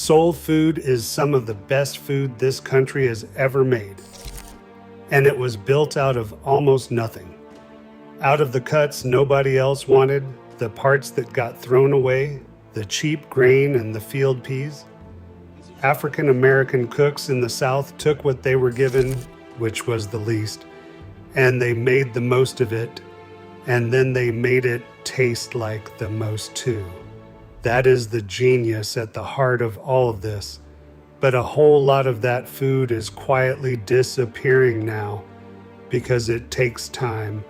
Soul food is some of the best food this country has ever made. And it was built out of almost nothing. Out of the cuts nobody else wanted, the parts that got thrown away, the cheap grain and the field peas. African American cooks in the South took what they were given, which was the least, and they made the most of it, and then they made it taste like the most too. That is the genius at the heart of all of this. But a whole lot of that food is quietly disappearing now because it takes time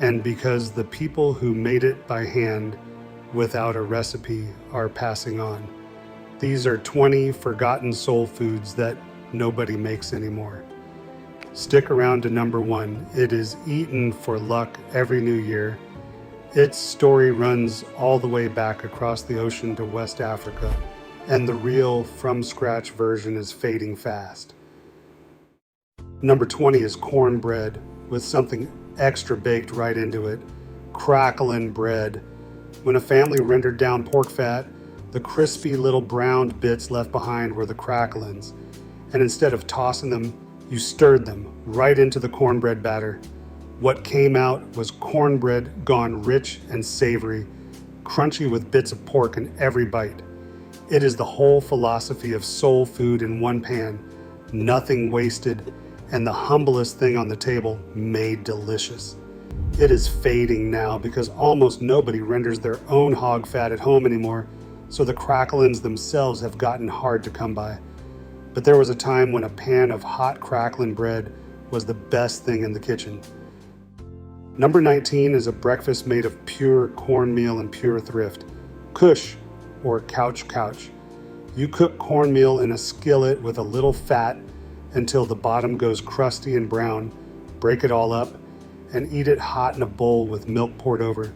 and because the people who made it by hand without a recipe are passing on. These are 20 forgotten soul foods that nobody makes anymore. Stick around to number 1. It is eaten for luck every new year. Its story runs all the way back across the ocean to West Africa, and the real from-scratch version is fading fast. Number 20 is cornbread with something extra baked right into it. Cracklin bread. When a family rendered down pork fat, the crispy little browned bits left behind were the cracklins, and instead of tossing them, you stirred them right into the cornbread batter. What came out was cornbread gone rich and savory, crunchy with bits of pork in every bite. It is the whole philosophy of soul food in one pan, nothing wasted, and the humblest thing on the table made delicious. It is fading now because almost nobody renders their own hog fat at home anymore, so the cracklins themselves have gotten hard to come by. But there was a time when a pan of hot cracklin bread was the best thing in the kitchen. Number 19 is a breakfast made of pure cornmeal and pure thrift. Cush, or couch. You cook cornmeal in a skillet with a little fat until the bottom goes crusty and brown, break it all up, and eat it hot in a bowl with milk poured over,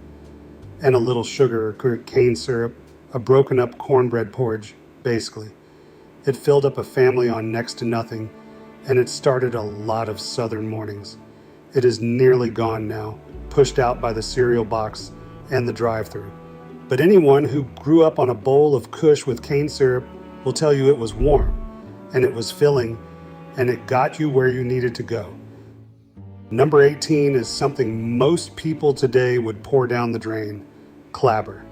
and a little sugar or cane syrup, a broken up cornbread porridge, basically. It filled up a family on next to nothing, and it started a lot of southern mornings. It is nearly gone now, pushed out by the cereal box and the drive-thru. But anyone who grew up on a bowl of Cush with cane syrup will tell you it was warm, and it was filling, and it got you where you needed to go. Number 18 is something most people today would pour down the drain: clabber.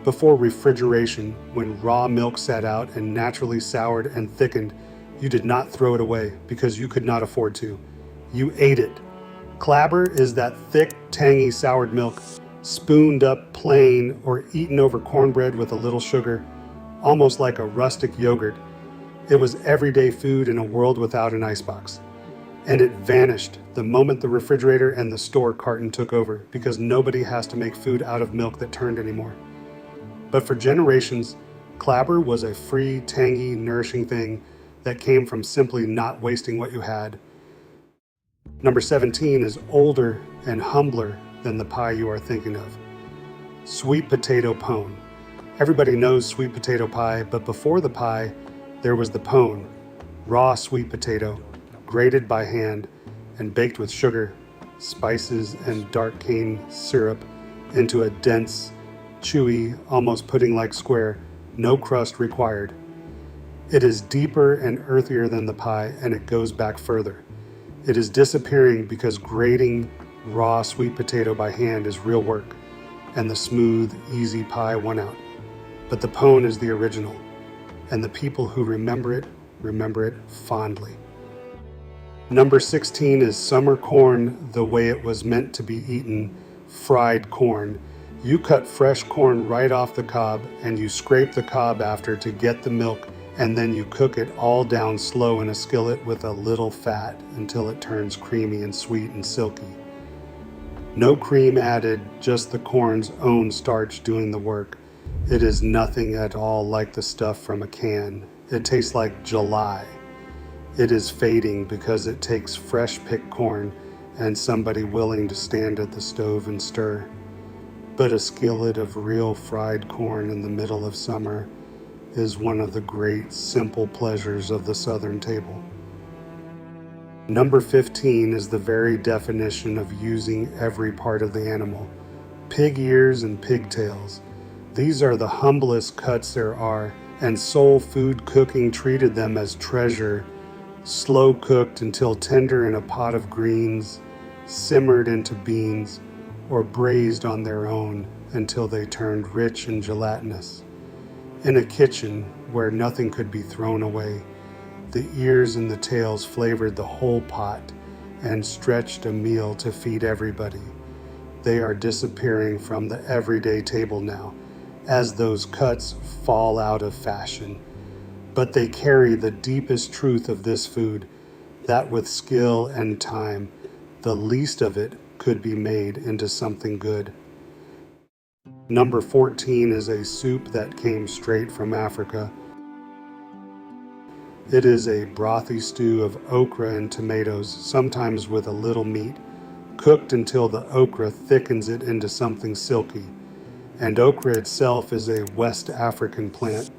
Before refrigeration, when raw milk sat out and naturally soured and thickened, you did not throw it away because you could not afford to. You ate it. Clabber is that thick, tangy soured milk, spooned up plain or eaten over cornbread with a little sugar, almost like a rustic yogurt. It was everyday food in a world without an icebox. And it vanished the moment the refrigerator and the store carton took over because nobody has to make food out of milk that turned anymore. But for generations, clabber was a free, tangy, nourishing thing that came from simply not wasting what you had. Number 17 is older and humbler than the pie you are thinking of. Sweet potato pone. Everybody knows sweet potato pie, but before the pie, there was the pone, raw sweet potato, grated by hand and baked with sugar, spices, and dark cane syrup into a dense, chewy, almost pudding-like square, no crust required. It is deeper and earthier than the pie, and it goes back further. It is disappearing because grating raw sweet potato by hand is real work, and the smooth, easy pie won out. But the pone is the original, and the people who remember it fondly. Number 16 is summer corn the way it was meant to be eaten, fried corn. You cut fresh corn right off the cob, and you scrape the cob after to get the milk, and then you cook it all down slow in a skillet with a little fat until it turns creamy and sweet and silky. No cream added, just the corn's own starch doing the work. It is nothing at all like the stuff from a can. It tastes like July. It is fading because it takes fresh picked corn and somebody willing to stand at the stove and stir. But a skillet of real fried corn in the middle of summer is one of the great simple pleasures of the Southern table. Number 15 is the very definition of using every part of the animal. Pig ears and pigtails. These are the humblest cuts there are, and soul food cooking treated them as treasure, slow cooked until tender in a pot of greens, simmered into beans, or braised on their own until they turned rich and gelatinous. In a kitchen where nothing could be thrown away, the ears and the tails flavored the whole pot and stretched a meal to feed everybody. They are disappearing from the everyday table now, as those cuts fall out of fashion. But they carry the deepest truth of this food, that with skill and time, the least of it could be made into something good. Number 14 is a soup that came straight from Africa. It is a brothy stew of okra and tomatoes, sometimes with a little meat, cooked until the okra thickens it into something silky. And okra itself is a West African plant,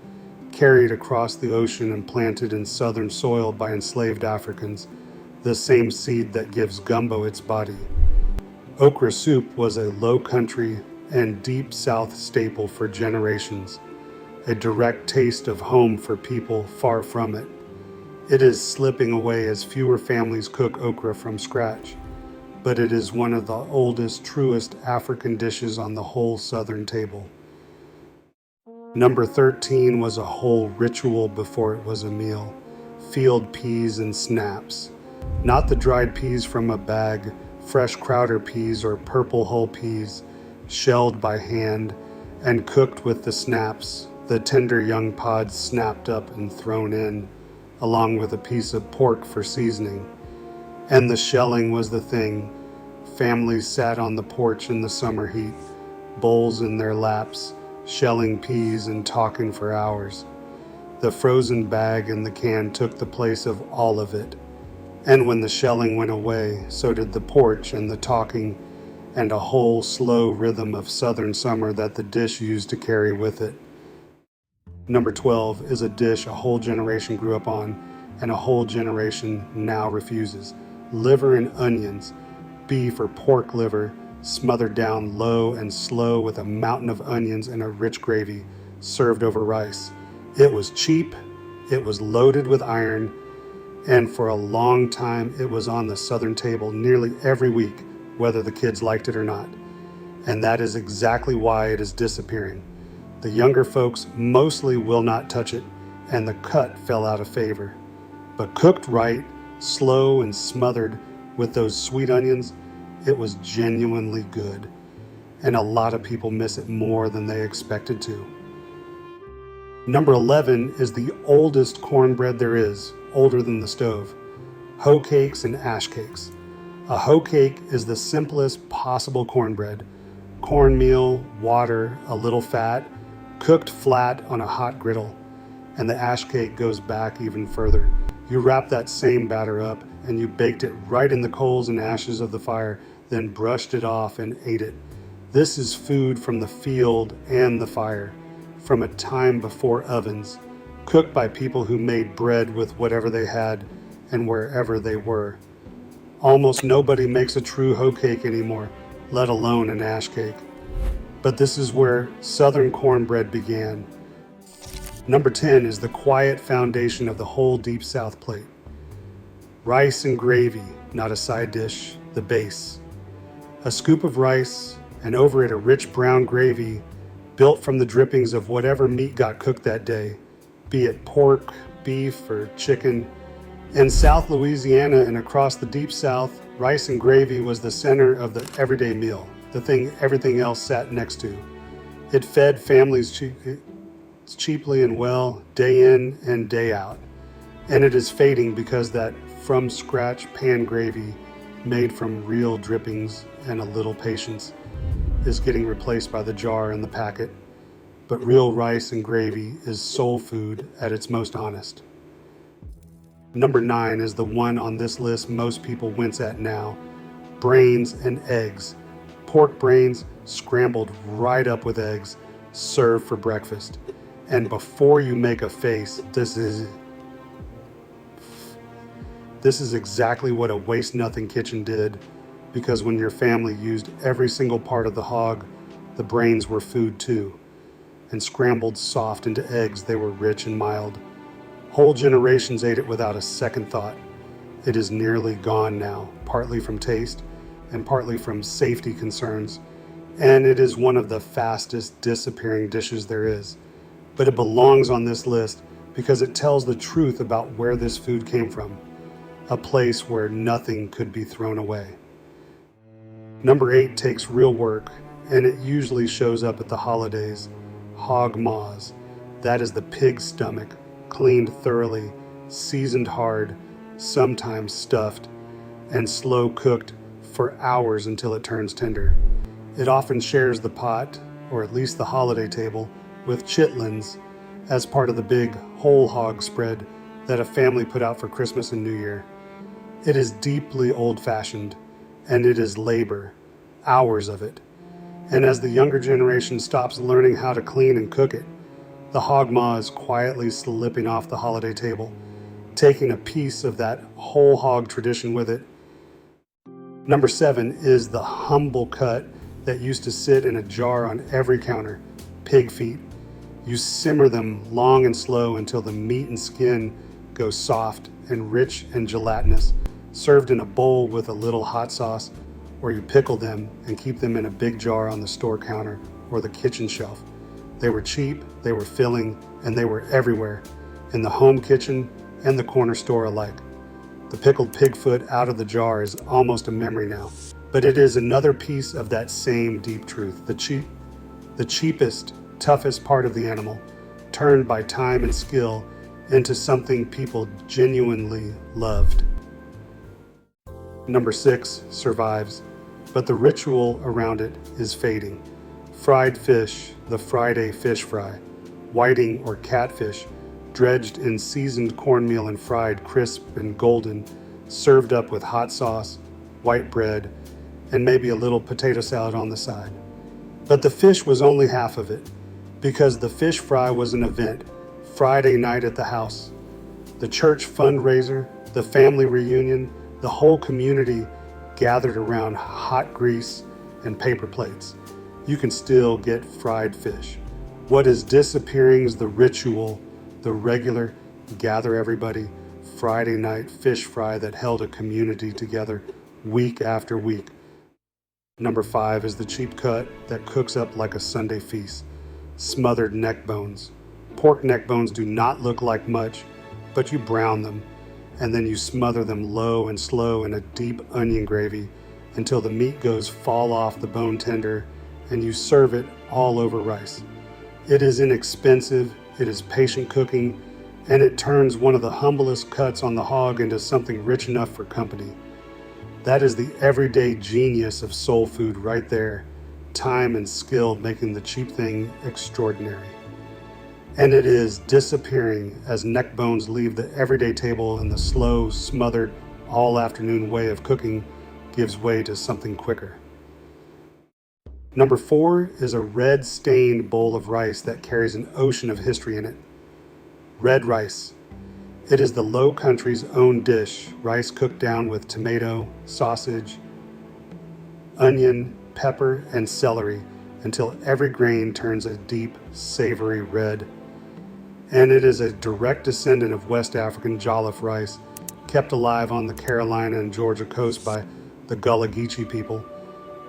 carried across the ocean and planted in southern soil by enslaved Africans, the same seed that gives gumbo its body. Okra soup was a low country and deep south staple for generations, a direct taste of home for people far from it. It is slipping away as fewer families cook okra from scratch, but it is one of the oldest, truest African dishes on the whole southern table. Number 13 was a whole ritual before it was a meal. Field peas and snaps. Not the dried peas from a bag, fresh Crowder peas or purple hull peas, shelled by hand and cooked with the snaps, the tender young pods snapped up and thrown in, along with a piece of pork for seasoning. And the shelling was the thing. Families sat on the porch in the summer heat, bowls in their laps, shelling peas and talking for hours. The frozen bag and the can took the place of all of it. And when the shelling went away, so did the porch and the talking and a whole slow rhythm of southern summer that the dish used to carry with it. Number 12 is a dish a whole generation grew up on and a whole generation now refuses. Liver and onions, beef or pork liver, smothered down low and slow with a mountain of onions and a rich gravy, served over rice. It was cheap, it was loaded with iron, and for a long time it was on the southern table nearly every week, whether the kids liked it or not. And that is exactly why it is disappearing. The younger folks mostly will not touch it, and the cut fell out of favor. But cooked right, slow and smothered with those sweet onions, it was genuinely good. And a lot of people miss it more than they expected to. Number 11 is the oldest cornbread there is, older than the stove. Hoe cakes and ash cakes. A hoe cake is the simplest possible cornbread. Cornmeal, water, a little fat, cooked flat on a hot griddle. And the ash cake goes back even further. You wrap that same batter up and you baked it right in the coals and ashes of the fire, then brushed it off and ate it. This is food from the field and the fire, from a time before ovens, cooked by people who made bread with whatever they had and wherever they were. Almost nobody makes a true hoe cake anymore, let alone an ash cake. But this is where Southern cornbread began. Number 10 is the quiet foundation of the whole Deep South plate. Rice and gravy, not a side dish, the base. A scoop of rice, and over it a rich brown gravy built from the drippings of whatever meat got cooked that day, be it pork, beef, or chicken. In South Louisiana and across the Deep South, rice and gravy was the center of the everyday meal, the thing everything else sat next to. It fed families cheaply and well, day in and day out. And it is fading because that from-scratch pan gravy, made from real drippings and a little patience, is getting replaced by the jar and the packet. But real rice and gravy is soul food at its most honest. Number 9 is the one on this list most people wince at now. Brains and eggs. Pork brains scrambled right up with eggs, served for breakfast. And before you make a face, this is exactly what a waste-nothing kitchen did, because when your family used every single part of the hog, the brains were food too. and scrambled soft into eggs, they were rich and mild. Whole generations ate it without a second thought. It is nearly gone now, partly from taste and partly from safety concerns, and it is one of the fastest disappearing dishes there is. But it belongs on this list because it tells the truth about where this food came from, a place where nothing could be thrown away. Number 8 takes real work, and it usually shows up at the holidays. Hog maws. That is the pig's stomach, cleaned thoroughly, seasoned hard, sometimes stuffed, and slow cooked for hours until it turns tender. It often shares the pot, or at least the holiday table, with chitlins as part of the big whole hog spread that a family put out for Christmas and New Year. It is deeply old-fashioned, and it is labor, hours of it. And as the younger generation stops learning how to clean and cook it, the hog maw is quietly slipping off the holiday table, taking a piece of that whole hog tradition with it. Number 7 is the humble cut that used to sit in a jar on every counter, pig feet. You simmer them long and slow until the meat and skin go soft and rich and gelatinous, served in a bowl with a little hot sauce, or you pickle them and keep them in a big jar on the store counter or the kitchen shelf. They were cheap, they were filling, and they were everywhere, in the home kitchen and the corner store alike. The pickled pig foot out of the jar is almost a memory now, but it is another piece of that same deep truth. The cheapest, toughest part of the animal, turned by time and skill into something people genuinely loved. Number 6 survives, but the ritual around it is fading. Fried fish, the Friday fish fry, whiting or catfish, dredged in seasoned cornmeal and fried crisp and golden, served up with hot sauce, white bread, and maybe a little potato salad on the side. But the fish was only half of it, because the fish fry was an event, Friday night at the house. The church fundraiser, the family reunion, the whole community gathered around hot grease and paper plates. You can still get fried fish. What is disappearing is the ritual, the regular gather everybody Friday night fish fry that held a community together week after week. Number 5 is the cheap cut that cooks up like a Sunday feast. Smothered neckbones. Pork neckbones do not look like much, but you brown them, and then you smother them low and slow in a deep onion gravy until the meat goes fall off the bone tender, and you serve it all over rice. It is inexpensive, it is patient cooking, and it turns one of the humblest cuts on the hog into something rich enough for company. That is the everyday genius of soul food right there, time and skill making the cheap thing extraordinary. And it is disappearing as neck bones leave the everyday table and the slow, smothered, all-afternoon way of cooking gives way to something quicker. Number 4 is a red-stained bowl of rice that carries an ocean of history in it. Red rice. It is the Low Country's own dish, rice cooked down with tomato, sausage, onion, pepper, and celery until every grain turns a deep, savory red. And it is a direct descendant of West African jollof rice, kept alive on the Carolina and Georgia coast by the Gullah Geechee people,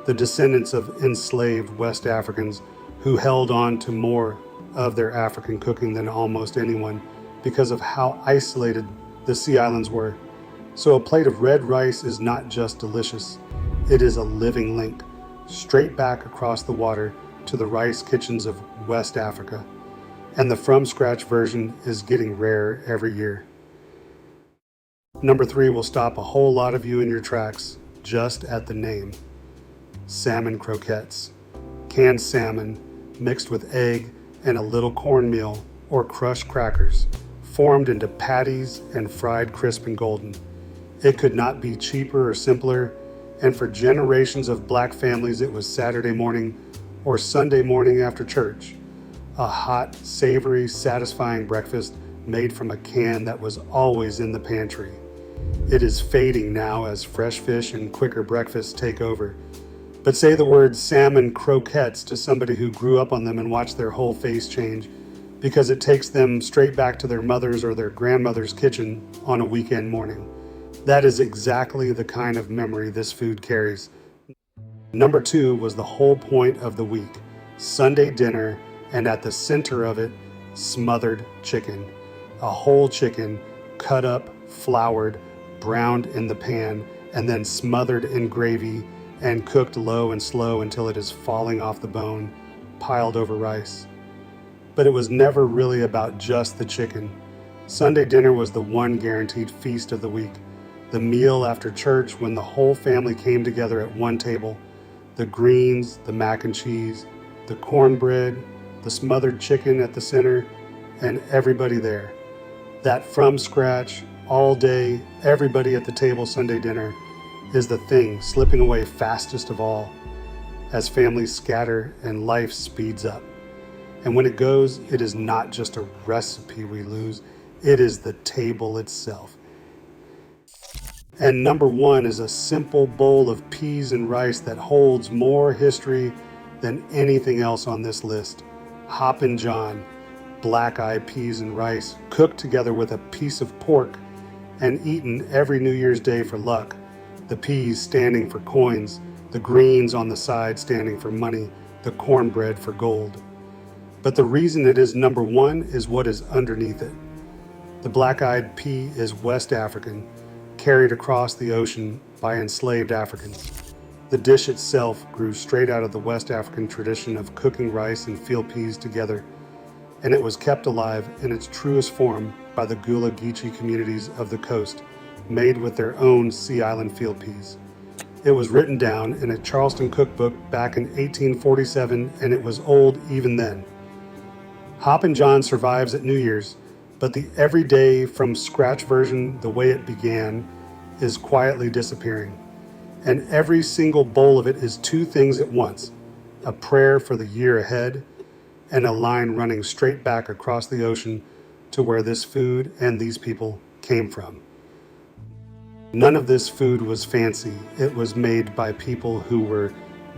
the descendants of enslaved West Africans who held on to more of their African cooking than almost anyone because of how isolated the Sea Islands were. So a plate of red rice is not just delicious, it is a living link, straight back across the water to the rice kitchens of West Africa. And the from-scratch version is getting rarer every year. Number 3 will stop a whole lot of you in your tracks just at the name. Salmon croquettes. Canned salmon mixed with egg and a little cornmeal or crushed crackers, formed into patties and fried crisp and golden. It could not be cheaper or simpler, and for generations of black families it was Saturday morning or Sunday morning after church. A hot, savory, satisfying breakfast made from a can that was always in the pantry. It is fading now as fresh fish and quicker breakfasts take over, But say the word salmon croquettes to somebody who grew up on them and watched their whole face change, because it takes them straight back to their mother's or their grandmother's kitchen on a weekend morning. That is exactly the kind of memory this food carries. Number 2 was the whole point of the week, Sunday dinner, and at the center of it, smothered chicken. A whole chicken, cut up, floured, browned in the pan, and then smothered in gravy and cooked low and slow until it is falling off the bone, piled over rice. But it was never really about just the chicken. Sunday dinner was the one guaranteed feast of the week, the meal after church when the whole family came together at one table. The greens, the mac and cheese, the cornbread, the smothered chicken at the center, and everybody there. That from scratch, all day, everybody at the table Sunday dinner is the thing slipping away fastest of all as families scatter and life speeds up. And when it goes, it is not just a recipe we lose, it is the table itself. And number 1 is a simple bowl of peas and rice that holds more history than anything else on this list. Hoppin John, black-eyed peas and rice, cooked together with a piece of pork and eaten every New Year's Day for luck. The peas standing for coins, the greens on the side standing for money, the cornbread for gold. But the reason it is number 1 is what is underneath it. The black-eyed pea is West African, carried across the ocean by enslaved Africans. The dish itself grew straight out of the West African tradition of cooking rice and field peas together, and it was kept alive in its truest form by the Gullah Geechee communities of the coast, made with their own Sea Island field peas. It was written down in a Charleston cookbook back in 1847, and it was old even then. Hoppin John survives at New Year's, but the everyday from scratch version, the way it began, is quietly disappearing. And every single bowl of it is 2 things at once: a prayer for the year ahead and a line running straight back across the ocean to where this food and these people came from. None of this food was fancy. It was made by people who were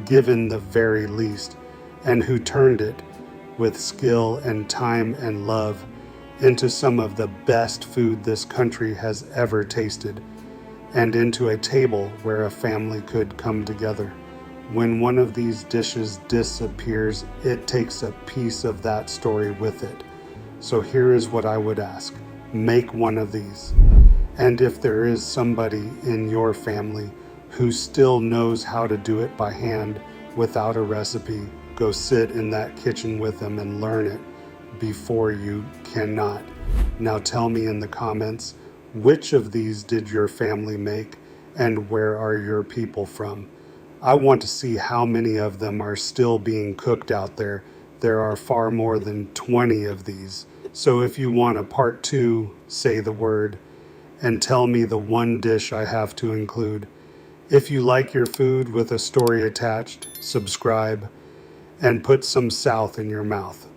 given the very least and who turned it with skill and time and love into some of the best food this country has ever tasted, and into a table where a family could come together. When one of these dishes disappears, it takes a piece of that story with it. So here is what I would ask: make one of these. And if there is somebody in your family who still knows how to do it by hand without a recipe, go sit in that kitchen with them and learn it before you cannot. Now tell me in the comments, which of these did your family make and where are your people from? I want to see how many of them are still being cooked out there. There are far more than 20 of these. So if you want a part 2, say the word and tell me the one dish I have to include. If you like your food with a story attached, subscribe and put some South in your mouth.